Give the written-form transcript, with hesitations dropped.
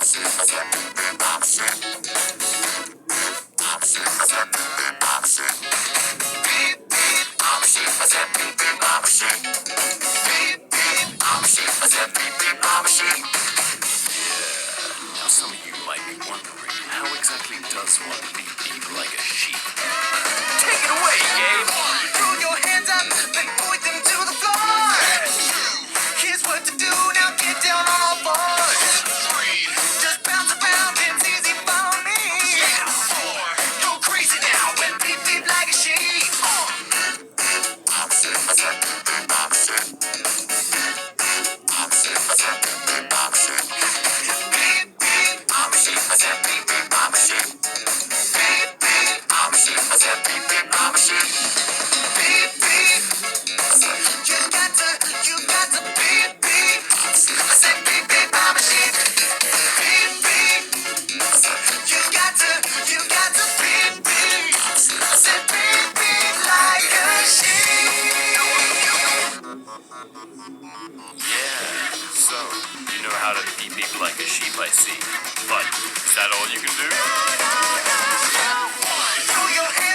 Now some of you might be wondering, how exactly does one beep like a sheep? Take it away, Gabe! Throw your hands up and point them to the floor. Here's what to do, now get down on all fours. Just bounce around, it's easy for me. Go crazy now and beep beep like a sheep. You got to beep beep. I said beep beep, I'm a sheep. Beep beep. You got to beep beep. I said beep beep like a sheep. Yeah, so, you know how to beep like a sheep, I see. But, is that all you can do? Throw your hands